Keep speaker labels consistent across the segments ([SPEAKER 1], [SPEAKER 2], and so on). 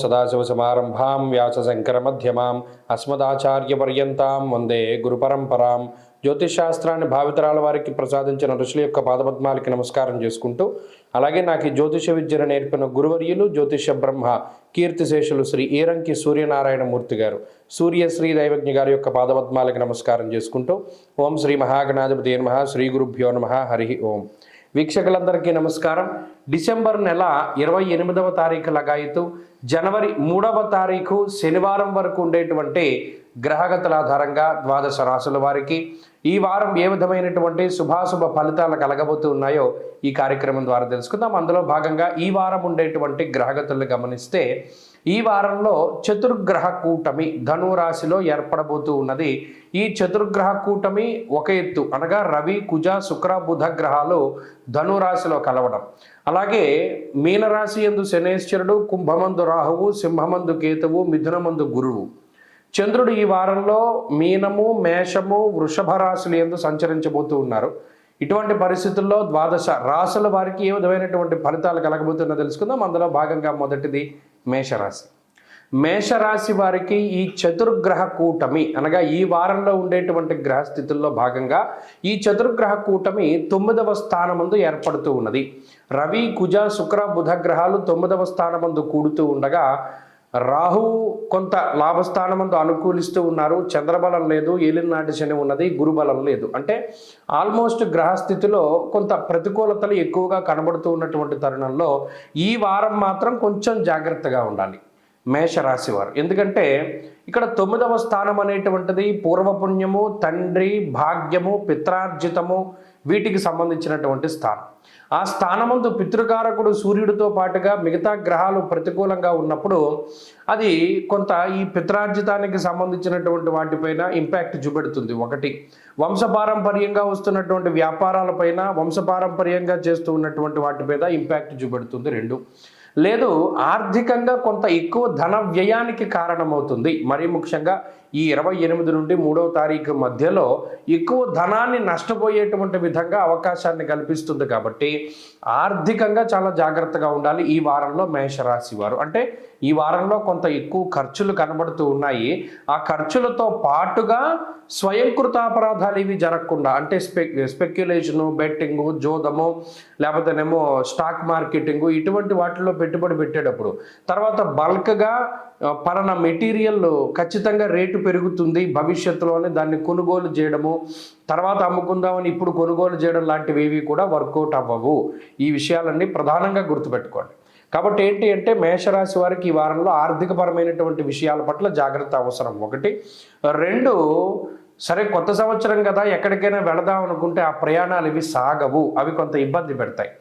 [SPEAKER 1] సదాశివసమారంభాం వ్యాసశంకరమధ్యమాం అస్మదాచార్యపర్యంతాం వందే గురుపరంపరాం. జ్యోతిషాస్త్రాన్ని భావితరాల వారికి ప్రసాదించిన ఋషుల యొక్క పాదపద్మాలకి నమస్కారం చేసుకుంటూ, అలాగే నాకు ఈ జ్యోతిష విద్యను నేర్పిన గురువర్యులు జ్యోతిష బ్రహ్మ కీర్తిశేషులు శ్రీ ఈరంకి సూర్యనారాయణమూర్తి గారు, సూర్యశ్రీ దైవజ్ఞ గారి యొక్క పాదపద్మాలకి నమస్కారం చేసుకుంటూ, ఓం శ్రీ మహాగణాధిపతి నమః, శ్రీ గురుభ్యో నమః, హరి ఓం. వీక్షకులందరికీ నమస్కారం. డిసెంబర్ నెల 28వ తారీఖు లగాయతు జనవరి 3వ తారీఖు శనివారం వరకు ఉండేటువంటి గ్రహగతుల ఆధారంగా ద్వాదశ రాశుల వారికి ఈ వారం ఏ విధమైనటువంటి శుభాశుభ ఫలితాలు కలగబోతూ ఉన్నాయో ఈ కార్యక్రమం ద్వారా తెలుసుకుందాం. అందులో భాగంగా ఈ వారం ఉండేటువంటి గ్రహగతులను గమనిస్తే, ఈ వారంలో చతుర్గ్రహ కూటమి ధనురాశిలో ఏర్పడబోతూ ఉన్నది. ఈ చతుర్గ్రహ కూటమి ఒక ఎత్తు అనగా రవి, కుజ, శుక్ర, బుధ గ్రహాలు ధనురాశిలో కలవడం, అలాగే మీనరాశి యందు శనేశ్వరుడు, కుంభమందు రాహువు, సింహమందు కేతువు, మిథునమందు గురువు. చంద్రుడు ఈ వారంలో మీనము, మేషము, వృషభ రాశులు యందు సంచరించబోతూ ఉన్నారు. ఇటువంటి పరిస్థితుల్లో ద్వాదశ రాశుల వారికి ఏ విధమైనటువంటి ఫలితాలు కలగబోతున్నా తెలుసుకుందాం. అందులో భాగంగా మొదటిది మేషరాశి. మేషరాశి వారికి ఈ చతుర్గ్రహ కూటమి అనగా ఈ వారంలో ఉండేటువంటి గ్రహస్థితుల్లో భాగంగా ఈ చతుర్గ్రహ కూటమి 9వ స్థానమందు ఏర్పడుతూ ఉన్నది. రవి, కుజ, శుక్ర, బుధ గ్రహాలు 9వ స్థానమందు కూడుతూ ఉండగా, రాహువు కొంత లాభస్థానమందు అనుకూలిస్తూ ఉన్నారు. చంద్రబలం లేదు, ఏలినాటి శని ఉన్నది, గురుబలం లేదు. అంటే ఆల్మోస్ట్ గ్రహస్థితిలో కొంత ప్రతికూలతలు ఎక్కువగా కనబడుతూ ఉన్నటువంటి తరుణంలో ఈ వారం మాత్రం కొంచెం జాగ్రత్తగా ఉండాలి మేషరాశి వారు. ఎందుకంటే ఇక్కడ 9వ స్థానం అనేటువంటిది పూర్వపుణ్యము, తండ్రి, భాగ్యము, పిత్రార్జితము వీటికి సంబంధించినటువంటి స్థానం. ఆ స్థానమందు పితృకారకుడు సూర్యుడితో పాటుగా మిగతా గ్రహాలు ప్రతికూలంగా ఉన్నప్పుడు అది కొంత ఈ పిత్రార్జితానికి సంబంధించినటువంటి వాటిపైన ఇంపాక్ట్ చూపెడుతుంది. ఒకటి, వంశపారంపర్యంగా వస్తున్నటువంటి వ్యాపారాలపైన, వంశపారంపర్యంగా చేస్తూ ఉన్నటువంటి వాటి మీద ఇంపాక్ట్ చూపెడుతుంది. రెండు, లేదు ఆర్థికంగా కొంత ఎక్కువ ధన వ్యయానికి కారణమవుతుంది. మరీ ముఖ్యంగా ఈ 28 నుండి 3వ తారీఖు మధ్యలో ఎక్కువ ధనాన్ని నష్టపోయేటువంటి విధంగా అవకాశాన్ని కల్పిస్తుంది. కాబట్టి ఆర్థికంగా చాలా జాగ్రత్తగా ఉండాలి ఈ వారంలో మేషరాశి వారు. అంటే ఈ వారంలో కొంత ఎక్కువ ఖర్చులు కనబడుతూ ఉన్నాయి. ఆ ఖర్చులతో పాటుగా స్వయంకృతాపరాధాలు ఇవి జరగకుండా, అంటే స్పెక్యులేషను, బెట్టింగు, జోదము, లేకపోతేనేమో స్టాక్ మార్కెటింగు, ఇటువంటి వాటిల్లో పెట్టుబడి పెట్టేటప్పుడు తర్వాత బల్క్గా పలానా మెటీరియల్ ఖచ్చితంగా రేటు పెరుగుతుంది భవిష్యత్తులోనే, దాన్ని కొనుగోలు చేయడము, తర్వాత అమ్ముకుందామని ఇప్పుడు కొనుగోలు చేయడం లాంటివి ఏవి కూడా వర్కౌట్ అవ్వవు. ఈ విషయాలన్నీ ప్రధానంగా గుర్తుపెట్టుకోండి. కాబట్టి ఏంటి అంటే మేషరాశి వారికి ఈ వారంలో ఆర్థికపరమైనటువంటి విషయాల పట్ల జాగ్రత్త అవసరం. ఒకటి. రెండు, సరే కొత్త సంవత్సరం కదా ఎక్కడికైనా వెళదాం అనుకుంటే ఆ ప్రయాణాలు ఇవి సాగవు, అవి కొంత ఇబ్బంది పెడతాయి.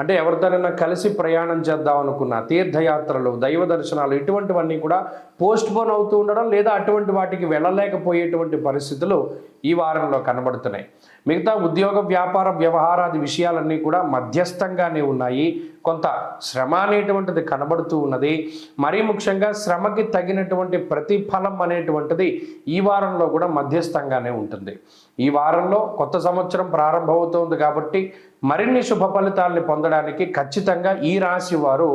[SPEAKER 1] అంటే ఎవరితోనైనా కలిసి ప్రయాణం చేద్దాం అనుకున్న తీర్థయాత్రలు, దైవ దర్శనాలు ఇటువంటివన్నీ కూడా పోస్ట్పోన్ అవుతూ ఉండడం, లేదా అటువంటి వాటికి వెళ్ళలేకపోయేటువంటి పరిస్థితులు ఈ వారంలో కనబడుతున్నాయి. మిగతా ఉద్యోగ, వ్యాపార, వ్యవహారాది విషయాలన్నీ కూడా మధ్యస్థంగానే ఉన్నాయి. కొంత శ్రమ అనేటువంటిది కనబడుతూ ఉన్నది. మరీ ముఖ్యంగా శ్రమకి తగినటువంటి ప్రతిఫలం అనేటువంటిది ఈ వారంలో కూడా మధ్యస్థంగానే ఉంటుంది. ఈ వారంలో కొత్త సంవత్సరం ప్రారంభమవుతోంది కాబట్టి మరిన్ని శుభ ఫలితాలని పొందడానికి ఖచ్చితంగా ఈ రాశి వారు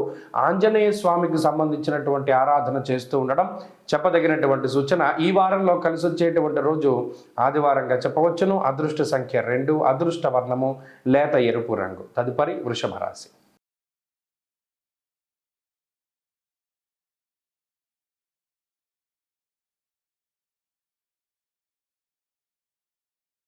[SPEAKER 1] ఆంజనేయ స్వామికి సంబంధించినటువంటి ఆరాధన చేస్తూ ఉండడం చెప్పదగినటువంటి సూచన. ఈ వారంలో కలిసి వచ్చేటువంటి రోజు ఆదివారంగా చెప్పవచ్చును. అదృష్ట సంఖ్య 2, అదృష్ట వర్ణము లేత ఎరుపు రంగు. తదుపరి వృషభ రాశి.